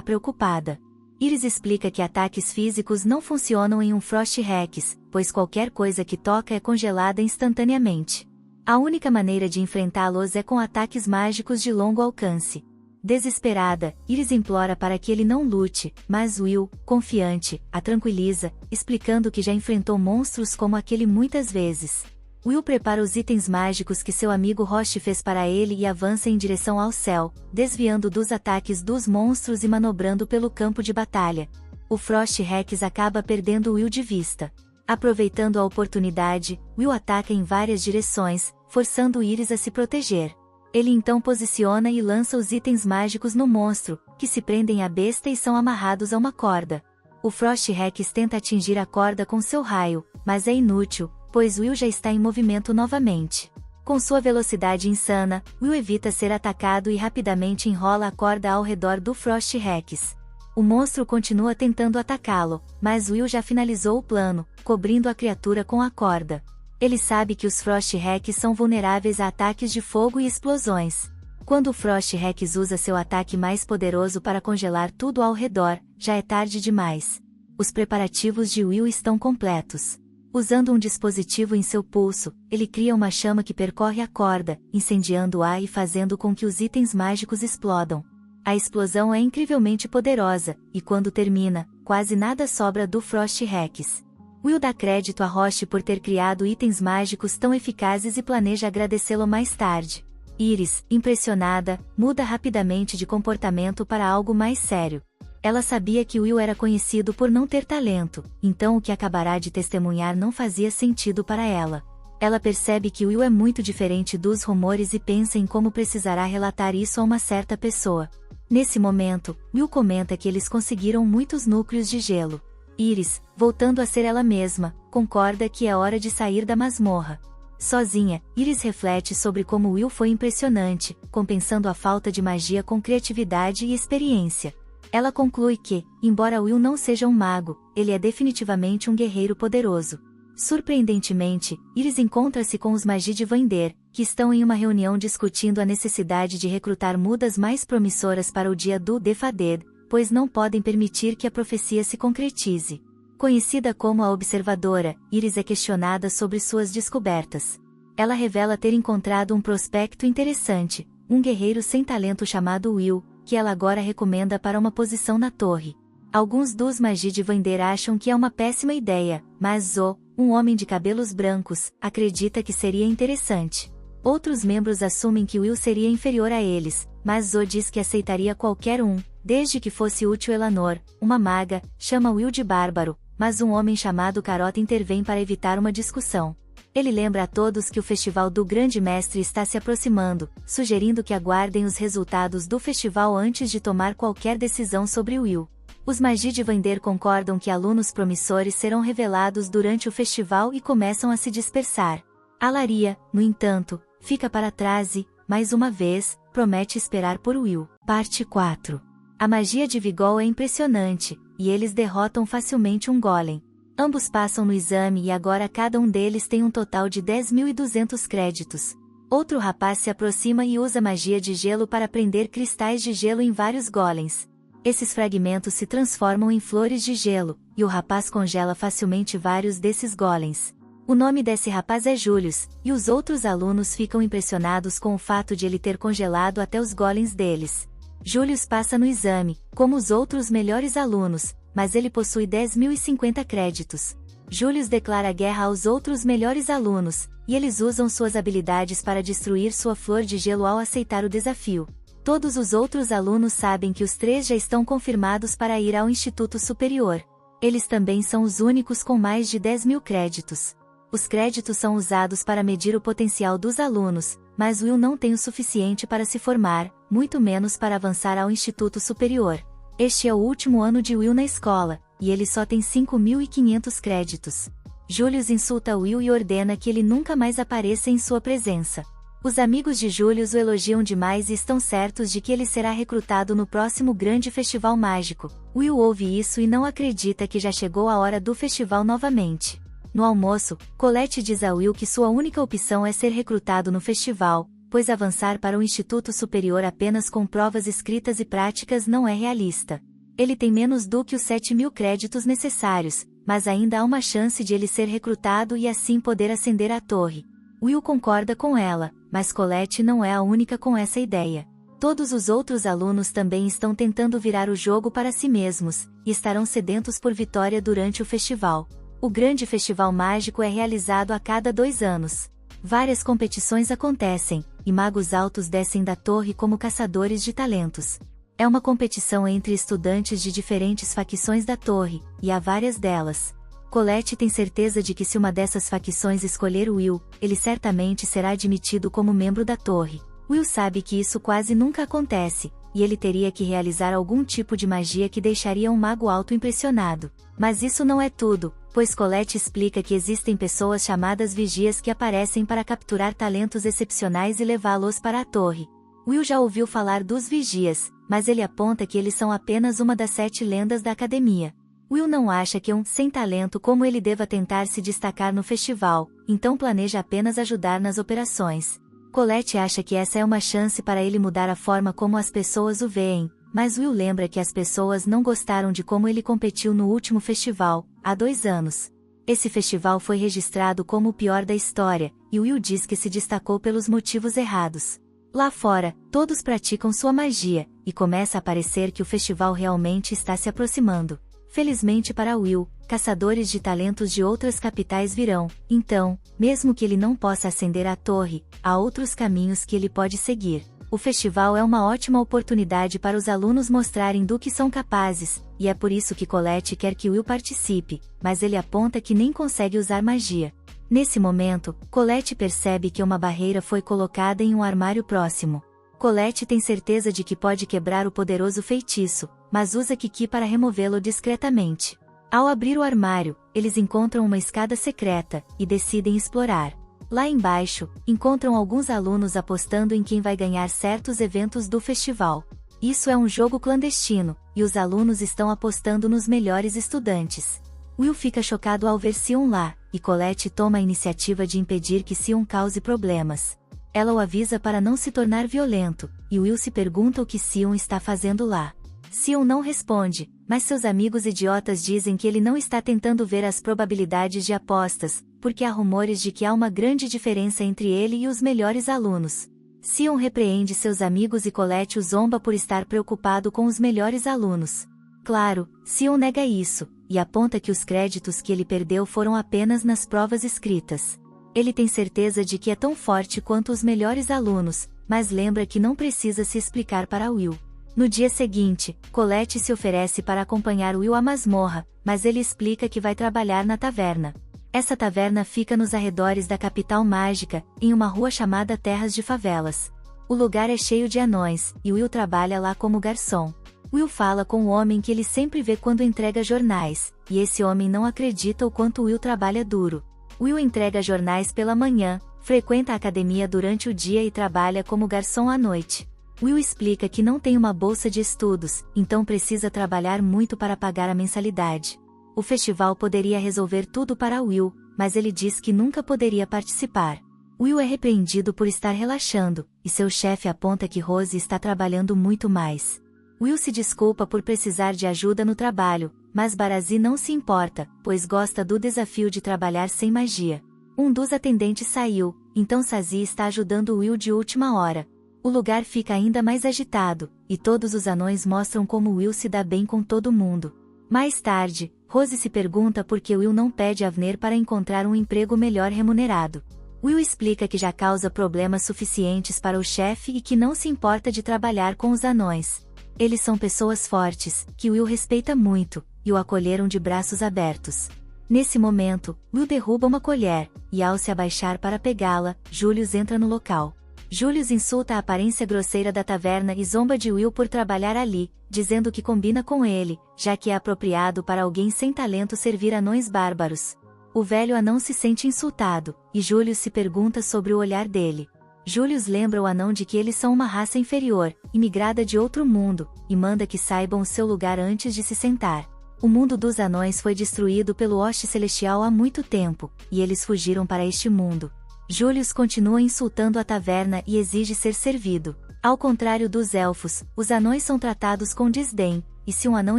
preocupada. Iris explica que ataques físicos não funcionam em um Frost Hex, pois qualquer coisa que toca é congelada instantaneamente. A única maneira de enfrentá-los é com ataques mágicos de longo alcance. Desesperada, Iris implora para que ele não lute, mas Will, confiante, a tranquiliza, explicando que já enfrentou monstros como aquele muitas vezes. Will prepara os itens mágicos que seu amigo Roche fez para ele e avança em direção ao céu, desviando dos ataques dos monstros e manobrando pelo campo de batalha. O Frost Hex acaba perdendo Will de vista. Aproveitando a oportunidade, Will ataca em várias direções, forçando Iris a se proteger. Ele então posiciona e lança os itens mágicos no monstro, que se prendem à besta e são amarrados a uma corda. O Frost Hex tenta atingir a corda com seu raio, mas é inútil, pois Will já está em movimento novamente. Com sua velocidade insana, Will evita ser atacado e rapidamente enrola a corda ao redor do Frost Hex. O monstro continua tentando atacá-lo, mas Will já finalizou o plano, cobrindo a criatura com a corda. Ele sabe que os Frost Hex são vulneráveis a ataques de fogo e explosões. Quando o Frost Hex usa seu ataque mais poderoso para congelar tudo ao redor, já é tarde demais. Os preparativos de Will estão completos. Usando um dispositivo em seu pulso, ele cria uma chama que percorre a corda, incendiando-a e fazendo com que os itens mágicos explodam. A explosão é incrivelmente poderosa, e quando termina, quase nada sobra do Frost Hex. Will dá crédito a Roche por ter criado itens mágicos tão eficazes e planeja agradecê-lo mais tarde. Iris, impressionada, muda rapidamente de comportamento para algo mais sério. Ela sabia que Will era conhecido por não ter talento, então o que acabará de testemunhar não fazia sentido para ela. Ela percebe que Will é muito diferente dos rumores e pensa em como precisará relatar isso a uma certa pessoa. Nesse momento, Will comenta que eles conseguiram muitos núcleos de gelo. Iris, voltando a ser ela mesma, concorda que é hora de sair da masmorra. Sozinha, Iris reflete sobre como Will foi impressionante, compensando a falta de magia com criatividade e experiência. Ela conclui que, embora Will não seja um mago, ele é definitivamente um guerreiro poderoso. Surpreendentemente, Iris encontra-se com os Magi de Vander, que estão em uma reunião discutindo a necessidade de recrutar mudas mais promissoras para o dia do Defaded, pois não podem permitir que a profecia se concretize. Conhecida como a Observadora, Iris é questionada sobre suas descobertas. Ela revela ter encontrado um prospecto interessante, um guerreiro sem talento chamado Will, que ela agora recomenda para uma posição na torre. Alguns dos Magi de Vander acham que é uma péssima ideia, mas Zo, um homem de cabelos brancos, acredita que seria interessante. Outros membros assumem que Will seria inferior a eles, mas Zo diz que aceitaria qualquer um, desde que fosse útil. Eleanor, uma maga, chama Will de bárbaro, mas um homem chamado Carota intervém para evitar uma discussão. Ele lembra a todos que o festival do Grande Mestre está se aproximando, sugerindo que aguardem os resultados do festival antes de tomar qualquer decisão sobre Will. Os Magi de Vander concordam que alunos promissores serão revelados durante o festival e começam a se dispersar. Alaria, no entanto, fica para trás e, mais uma vez, promete esperar por Will. Parte 4. A magia de Vigol é impressionante, e eles derrotam facilmente um golem. Ambos passam no exame e agora cada um deles tem um total de 10.200 créditos. Outro rapaz se aproxima e usa magia de gelo para prender cristais de gelo em vários golems. Esses fragmentos se transformam em flores de gelo, e o rapaz congela facilmente vários desses golems. O nome desse rapaz é Julius, e os outros alunos ficam impressionados com o fato de ele ter congelado até os golems deles. Julius passa no exame, como os outros melhores alunos, mas ele possui 10.050 créditos. Julius declara guerra aos outros melhores alunos, e eles usam suas habilidades para destruir sua flor de gelo ao aceitar o desafio. Todos os outros alunos sabem que os 3 já estão confirmados para ir ao Instituto Superior. Eles também são os únicos com mais de 10.000 créditos. Os créditos são usados para medir o potencial dos alunos, mas Will não tem o suficiente para se formar, muito menos para avançar ao Instituto Superior. Este é o último ano de Will na escola, e ele só tem 5.500 créditos. Julius insulta Will e ordena que ele nunca mais apareça em sua presença. Os amigos de Julius o elogiam demais e estão certos de que ele será recrutado no próximo grande festival mágico. Will ouve isso e não acredita que já chegou a hora do festival novamente. No almoço, Colette diz a Will que sua única opção é ser recrutado no festival, pois avançar para o Instituto Superior apenas com provas escritas e práticas não é realista. Ele tem menos do que os 7.000 créditos necessários, mas ainda há uma chance de ele ser recrutado e assim poder ascender à torre. Will concorda com ela, mas Colette não é a única com essa ideia. Todos os outros alunos também estão tentando virar o jogo para si mesmos, e estarão sedentos por vitória durante o festival. O grande festival mágico é realizado a cada 2 anos. Várias competições acontecem, e magos altos descem da torre como caçadores de talentos. É uma competição entre estudantes de diferentes facções da torre, e há várias delas. Colette tem certeza de que se uma dessas facções escolher Will, ele certamente será admitido como membro da torre. Will sabe que isso quase nunca acontece, e ele teria que realizar algum tipo de magia que deixaria um mago alto impressionado. Mas isso não é tudo, pois Colette explica que existem pessoas chamadas vigias que aparecem para capturar talentos excepcionais e levá-los para a torre. Will já ouviu falar dos vigias, mas ele aponta que eles são apenas uma das 7 lendas da academia. Will não acha que sem talento como ele deva tentar se destacar no festival, então planeja apenas ajudar nas operações. Colette acha que essa é uma chance para ele mudar a forma como as pessoas o veem, mas Will lembra que as pessoas não gostaram de como ele competiu no último festival, há 2 anos. Esse festival foi registrado como o pior da história, e Will diz que se destacou pelos motivos errados. Lá fora, todos praticam sua magia, e começa a parecer que o festival realmente está se aproximando. Felizmente para Will, caçadores de talentos de outras capitais virão, então, mesmo que ele não possa ascender à torre, há outros caminhos que ele pode seguir. O festival é uma ótima oportunidade para os alunos mostrarem do que são capazes, e é por isso que Colette quer que Will participe, mas ele aponta que nem consegue usar magia. Nesse momento, Colette percebe que uma barreira foi colocada em um armário próximo. Colette tem certeza de que pode quebrar o poderoso feitiço, mas usa Kiki para removê-lo discretamente. Ao abrir o armário, eles encontram uma escada secreta, e decidem explorar. Lá embaixo, encontram alguns alunos apostando em quem vai ganhar certos eventos do festival. Isso é um jogo clandestino, e os alunos estão apostando nos melhores estudantes. Will fica chocado ao ver Sion lá, e Colette toma a iniciativa de impedir que Sion cause problemas. Ela o avisa para não se tornar violento, e Will se pergunta o que Sion está fazendo lá. Sion não responde, mas seus amigos idiotas dizem que ele não está tentando ver as probabilidades de apostas, porque há rumores de que há uma grande diferença entre ele e os melhores alunos. Sion repreende seus amigos e Colette o zomba por estar preocupado com os melhores alunos. Claro, Sion nega isso, e aponta que os créditos que ele perdeu foram apenas nas provas escritas. Ele tem certeza de que é tão forte quanto os melhores alunos, mas lembra que não precisa se explicar para Will. No dia seguinte, Colette se oferece para acompanhar Will à masmorra, mas ele explica que vai trabalhar na taverna. Essa taverna fica nos arredores da capital mágica, em uma rua chamada Terras de Favelas. O lugar é cheio de anões, e Will trabalha lá como garçom. Will fala com o homem que ele sempre vê quando entrega jornais, e esse homem não acredita o quanto Will trabalha duro. Will entrega jornais pela manhã, frequenta a academia durante o dia e trabalha como garçom à noite. Will explica que não tem uma bolsa de estudos, então precisa trabalhar muito para pagar a mensalidade. O festival poderia resolver tudo para Will, mas ele diz que nunca poderia participar. Will é repreendido por estar relaxando, e seu chefe aponta que Rose está trabalhando muito mais. Will se desculpa por precisar de ajuda no trabalho, mas Barazi não se importa, pois gosta do desafio de trabalhar sem magia. Um dos atendentes saiu, então Sazi está ajudando Will de última hora. O lugar fica ainda mais agitado, e todos os anões mostram como Will se dá bem com todo mundo. Mais tarde, Rose se pergunta por que Will não pede a Avner para encontrar um emprego melhor remunerado. Will explica que já causa problemas suficientes para o chefe e que não se importa de trabalhar com os anões. Eles são pessoas fortes, que Will respeita muito, e o acolheram de braços abertos. Nesse momento, Will derruba uma colher, e ao se abaixar para pegá-la, Julius entra no local. Julius insulta a aparência grosseira da taverna e zomba de Will por trabalhar ali, dizendo que combina com ele, já que é apropriado para alguém sem talento servir anões bárbaros. O velho anão se sente insultado, e Julius se pergunta sobre o olhar dele. Julius lembra o anão de que eles são uma raça inferior, imigrada de outro mundo, e manda que saibam o seu lugar antes de se sentar. O mundo dos anões foi destruído pelo Hoste Celestial há muito tempo, e eles fugiram para este mundo. Julius continua insultando a taverna e exige ser servido. Ao contrário dos elfos, os anões são tratados com desdém, e se um anão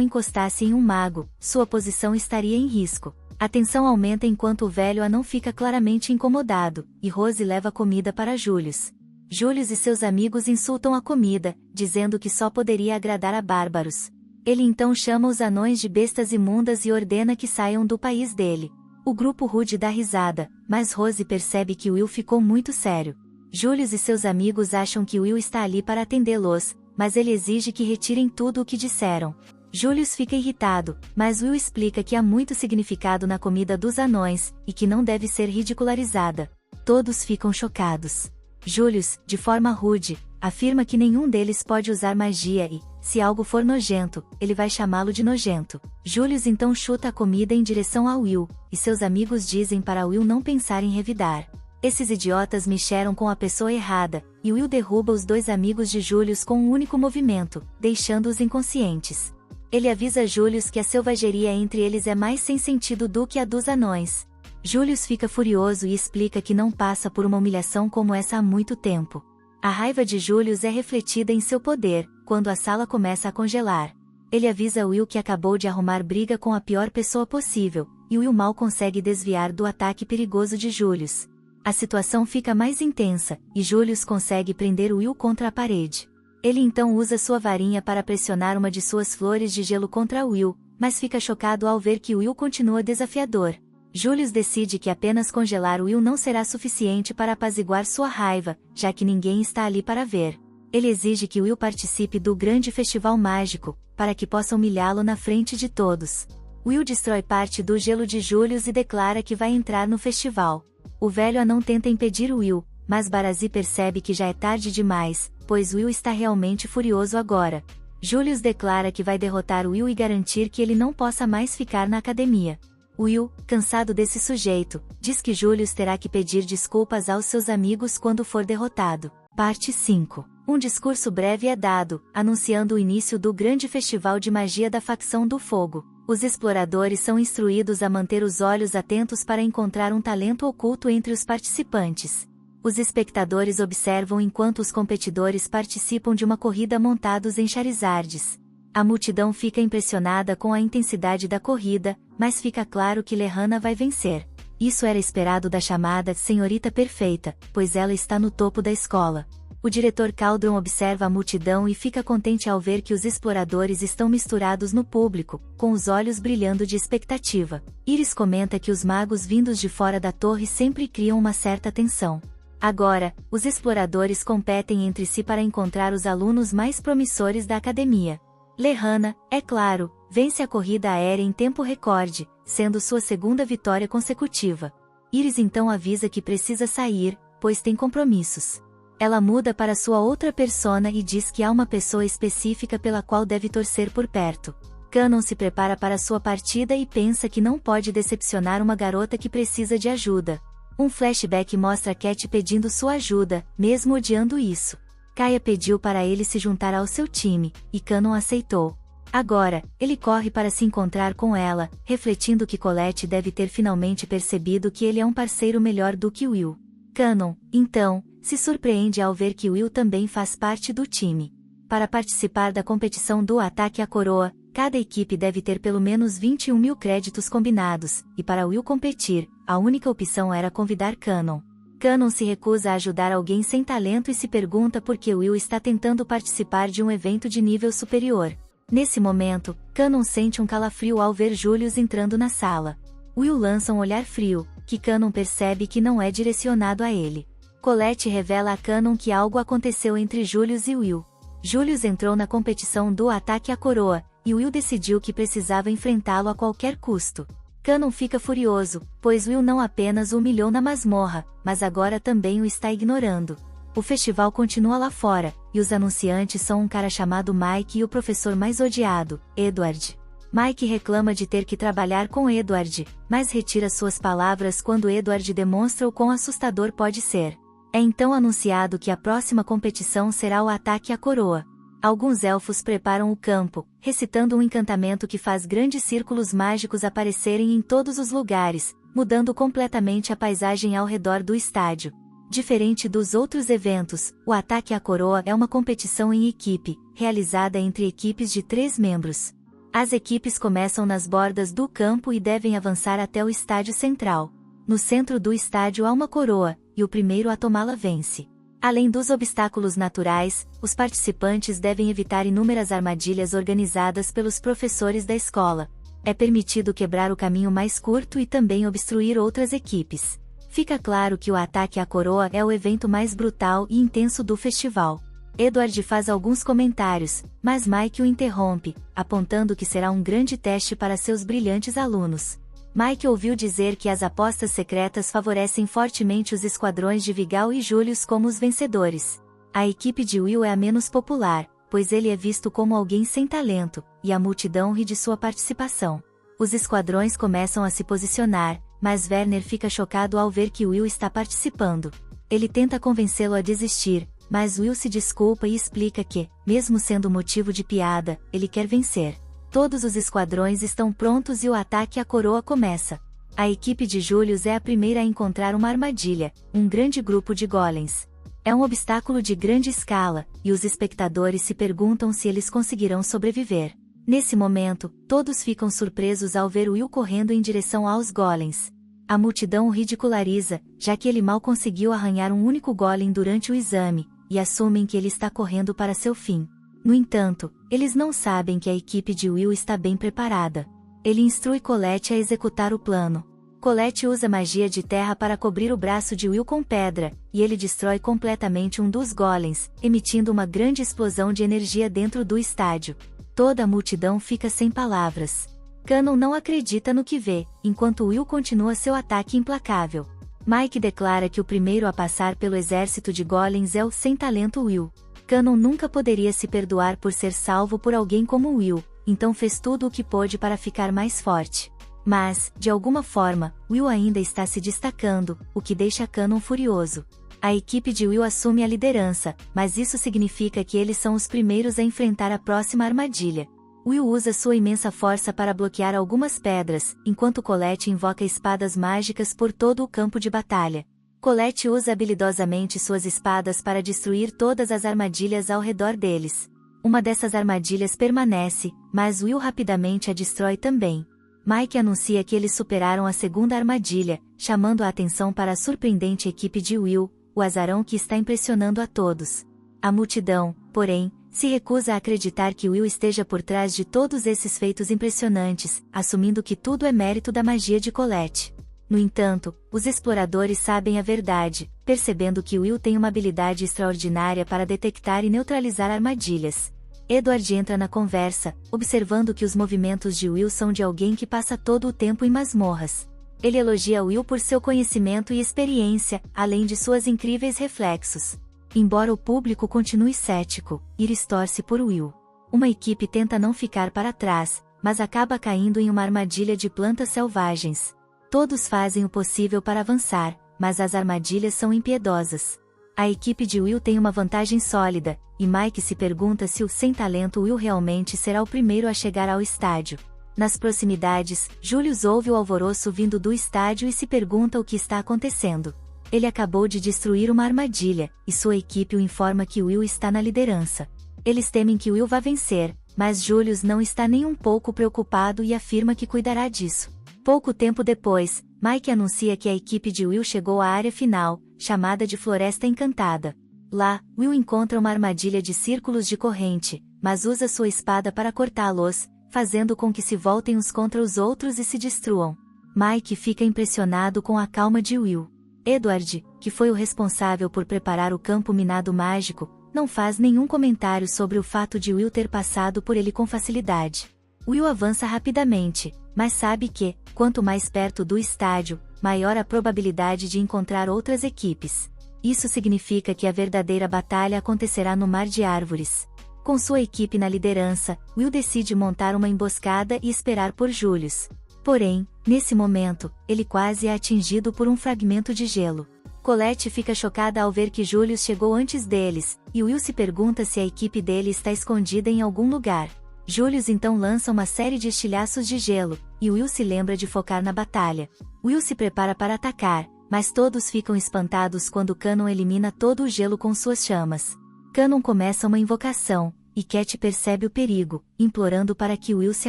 encostasse em um mago, sua posição estaria em risco. A tensão aumenta enquanto o velho anão fica claramente incomodado, e Rose leva comida para Julius. Julius e seus amigos insultam a comida, dizendo que só poderia agradar a bárbaros. Ele então chama os anões de bestas imundas e ordena que saiam do país dele. O grupo rude dá risada, mas Rose percebe que Will ficou muito sério. Julius e seus amigos acham que Will está ali para atendê-los, mas ele exige que retirem tudo o que disseram. Julius fica irritado, mas Will explica que há muito significado na comida dos anões, e que não deve ser ridicularizada. Todos ficam chocados. Julius, de forma rude, afirma que nenhum deles pode usar magia e, se algo for nojento, ele vai chamá-lo de nojento. Julius então chuta a comida em direção a Will, e seus amigos dizem para Will não pensar em revidar. Esses idiotas mexeram com a pessoa errada, e Will derruba os dois amigos de Julius com um único movimento, deixando-os inconscientes. Ele avisa Julius que a selvageria entre eles é mais sem sentido do que a dos anões. Julius fica furioso e explica que não passa por uma humilhação como essa há muito tempo. A raiva de Julius é refletida em seu poder, quando a sala começa a congelar. Ele avisa Will que acabou de arrumar briga com a pior pessoa possível, e Will mal consegue desviar do ataque perigoso de Julius. A situação fica mais intensa, e Julius consegue prender Will contra a parede. Ele então usa sua varinha para pressionar uma de suas flores de gelo contra Will, mas fica chocado ao ver que Will continua desafiador. Julius decide que apenas congelar Will não será suficiente para apaziguar sua raiva, já que ninguém está ali para ver. Ele exige que Will participe do grande festival mágico, para que possa humilhá-lo na frente de todos. Will destrói parte do gelo de Julius e declara que vai entrar no festival. O velho anão tenta impedir Will, mas Barazi percebe que já é tarde demais, pois Will está realmente furioso agora. Julius declara que vai derrotar Will e garantir que ele não possa mais ficar na academia. Will, cansado desse sujeito, diz que Julius terá que pedir desculpas aos seus amigos quando for derrotado. Parte 5. Um discurso breve é dado, anunciando o início do grande festival de magia da facção do fogo. Os exploradores são instruídos a manter os olhos atentos para encontrar um talento oculto entre os participantes. Os espectadores observam enquanto os competidores participam de uma corrida montados em Charizards. A multidão fica impressionada com a intensidade da corrida, mas fica claro que Lehana vai vencer. Isso era esperado da chamada Senhorita Perfeita, pois ela está no topo da escola. O diretor Caldron observa a multidão e fica contente ao ver que os exploradores estão misturados no público, com os olhos brilhando de expectativa. Iris comenta que os magos vindos de fora da torre sempre criam uma certa tensão. Agora, os exploradores competem entre si para encontrar os alunos mais promissores da academia. Lehana, é claro, vence a corrida aérea em tempo recorde, sendo sua segunda vitória consecutiva. Iris então avisa que precisa sair, pois tem compromissos. Ela muda para sua outra persona e diz que há uma pessoa específica pela qual deve torcer por perto. Canon se prepara para sua partida e pensa que não pode decepcionar uma garota que precisa de ajuda. Um flashback mostra Cat pedindo sua ajuda, mesmo odiando isso. Kaia pediu para ele se juntar ao seu time, e Canon aceitou. Agora, ele corre para se encontrar com ela, refletindo que Colette deve ter finalmente percebido que ele é um parceiro melhor do que Will. Canon, então, se surpreende ao ver que Will também faz parte do time. Para participar da competição do Ataque à Coroa, cada equipe deve ter pelo menos 21.000 créditos combinados, e para Will competir, a única opção era convidar Canon. Canon se recusa a ajudar alguém sem talento e se pergunta por que Will está tentando participar de um evento de nível superior. Nesse momento, Canon sente um calafrio ao ver Julius entrando na sala. Will lança um olhar frio, que Canon percebe que não é direcionado a ele. Colette revela a Canon que algo aconteceu entre Julius e Will. Julius entrou na competição do Ataque à Coroa, e Will decidiu que precisava enfrentá-lo a qualquer custo. Canon fica furioso, pois Will não apenas o humilhou na masmorra, mas agora também o está ignorando. O festival continua lá fora, e os anunciantes são um cara chamado Mike e o professor mais odiado, Edward. Mike reclama de ter que trabalhar com Edward, mas retira suas palavras quando Edward demonstra o quão assustador pode ser. É então anunciado que a próxima competição será o ataque à coroa. Alguns elfos preparam o campo, recitando um encantamento que faz grandes círculos mágicos aparecerem em todos os lugares, mudando completamente a paisagem ao redor do estádio. Diferente dos outros eventos, o ataque à coroa é uma competição em equipe, realizada entre equipes de 3 membros. As equipes começam nas bordas do campo e devem avançar até o estádio central. No centro do estádio há uma coroa, e o primeiro a tomá-la vence. Além dos obstáculos naturais, os participantes devem evitar inúmeras armadilhas organizadas pelos professores da escola. É permitido quebrar o caminho mais curto e também obstruir outras equipes. Fica claro que o ataque à coroa é o evento mais brutal e intenso do festival. Edward faz alguns comentários, mas Mike o interrompe, apontando que será um grande teste para seus brilhantes alunos. Mike ouviu dizer que as apostas secretas favorecem fortemente os esquadrões de Vigal e Julius como os vencedores. A equipe de Will é a menos popular, pois ele é visto como alguém sem talento, e a multidão ri de sua participação. Os esquadrões começam a se posicionar, mas Werner fica chocado ao ver que Will está participando. Ele tenta convencê-lo a desistir, mas Will se desculpa e explica que, mesmo sendo motivo de piada, ele quer vencer. Todos os esquadrões estão prontos e o ataque à coroa começa. A equipe de Julius é a primeira a encontrar uma armadilha, um grande grupo de golems. É um obstáculo de grande escala, e os espectadores se perguntam se eles conseguirão sobreviver. Nesse momento, todos ficam surpresos ao ver Will correndo em direção aos golems. A multidão o ridiculariza, já que ele mal conseguiu arranhar um único golem durante o exame, e assumem que ele está correndo para seu fim. No entanto, eles não sabem que a equipe de Will está bem preparada. Ele instrui Colette a executar o plano. Colette usa magia de terra para cobrir o braço de Will com pedra, e ele destrói completamente um dos golems, emitindo uma grande explosão de energia dentro do estádio. Toda a multidão fica sem palavras. Cannon não acredita no que vê, enquanto Will continua seu ataque implacável. Mike declara que o primeiro a passar pelo exército de golems é o sem-talento Will. Cannon nunca poderia se perdoar por ser salvo por alguém como Will, então fez tudo o que pôde para ficar mais forte. Mas, de alguma forma, Will ainda está se destacando, o que deixa Cannon furioso. A equipe de Will assume a liderança, mas isso significa que eles são os primeiros a enfrentar a próxima armadilha. Will usa sua imensa força para bloquear algumas pedras, enquanto Colette invoca espadas mágicas por todo o campo de batalha. Colette usa habilidosamente suas espadas para destruir todas as armadilhas ao redor deles. Uma dessas armadilhas permanece, mas Will rapidamente a destrói também. Mike anuncia que eles superaram a segunda armadilha, chamando a atenção para a surpreendente equipe de Will, o azarão que está impressionando a todos. A multidão, porém, se recusa a acreditar que Will esteja por trás de todos esses feitos impressionantes, assumindo que tudo é mérito da magia de Colette. No entanto, os exploradores sabem a verdade, percebendo que Will tem uma habilidade extraordinária para detectar e neutralizar armadilhas. Edward entra na conversa, observando que os movimentos de Will são de alguém que passa todo o tempo em masmorras. Ele elogia Will por seu conhecimento e experiência, além de suas incríveis reflexos. Embora o público continue cético, Iris torce por Will. Uma equipe tenta não ficar para trás, mas acaba caindo em uma armadilha de plantas selvagens. Todos fazem o possível para avançar, mas as armadilhas são impiedosas. A equipe de Will tem uma vantagem sólida, e Mike se pergunta se o sem-talento Will realmente será o primeiro a chegar ao estádio. Nas proximidades, Julius ouve o alvoroço vindo do estádio e se pergunta o que está acontecendo. Ele acabou de destruir uma armadilha, e sua equipe o informa que Will está na liderança. Eles temem que Will vá vencer, mas Julius não está nem um pouco preocupado e afirma que cuidará disso. Pouco tempo depois, Mike anuncia que a equipe de Will chegou à área final, chamada de Floresta Encantada. Lá, Will encontra uma armadilha de círculos de corrente, mas usa sua espada para cortá-los, fazendo com que se voltem uns contra os outros e se destruam. Mike fica impressionado com a calma de Will. Edward, que foi o responsável por preparar o campo minado mágico, não faz nenhum comentário sobre o fato de Will ter passado por ele com facilidade. Will avança rapidamente, mas sabe que, quanto mais perto do estádio, maior a probabilidade de encontrar outras equipes. Isso significa que a verdadeira batalha acontecerá no Mar de Árvores. Com sua equipe na liderança, Will decide montar uma emboscada e esperar por Julius. Porém, nesse momento, ele quase é atingido por um fragmento de gelo. Colette fica chocada ao ver que Julius chegou antes deles, e Will se pergunta se a equipe dele está escondida em algum lugar. Julius então lança uma série de estilhaços de gelo, e Will se lembra de focar na batalha. Will se prepara para atacar, mas todos ficam espantados quando Cannon elimina todo o gelo com suas chamas. Cannon começa uma invocação, e Cat percebe o perigo, implorando para que Will se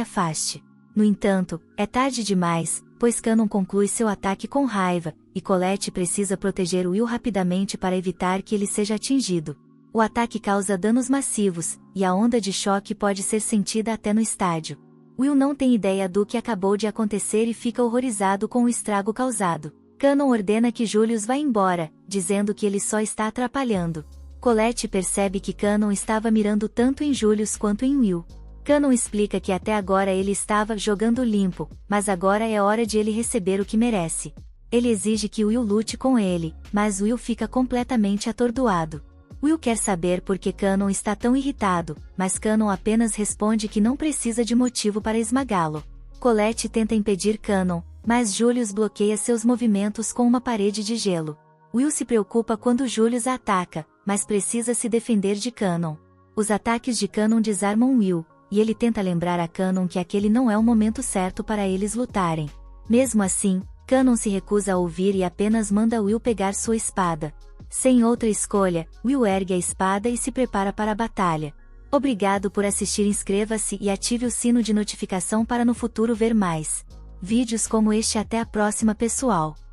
afaste. No entanto, é tarde demais, pois Cannon conclui seu ataque com raiva, e Colette precisa proteger Will rapidamente para evitar que ele seja atingido. O ataque causa danos massivos, e a onda de choque pode ser sentida até no estádio. Will não tem ideia do que acabou de acontecer e fica horrorizado com o estrago causado. Cannon ordena que Julius vá embora, dizendo que ele só está atrapalhando. Colette percebe que Cannon estava mirando tanto em Julius quanto em Will. Cannon explica que até agora ele estava jogando limpo, mas agora é hora de ele receber o que merece. Ele exige que Will lute com ele, mas Will fica completamente atordoado. Will quer saber por que Cannon está tão irritado, mas Cannon apenas responde que não precisa de motivo para esmagá-lo. Colette tenta impedir Cannon, mas Julius bloqueia seus movimentos com uma parede de gelo. Will se preocupa quando Julius a ataca, mas precisa se defender de Cannon. Os ataques de Cannon desarmam Will, e ele tenta lembrar a Cannon que aquele não é o momento certo para eles lutarem. Mesmo assim, Cannon se recusa a ouvir e apenas manda Will pegar sua espada. Sem outra escolha, Will ergue a espada e se prepara para a batalha. Obrigado por assistir, inscreva-se e ative o sino de notificação para no futuro ver mais vídeos como este. Até a próxima, pessoal!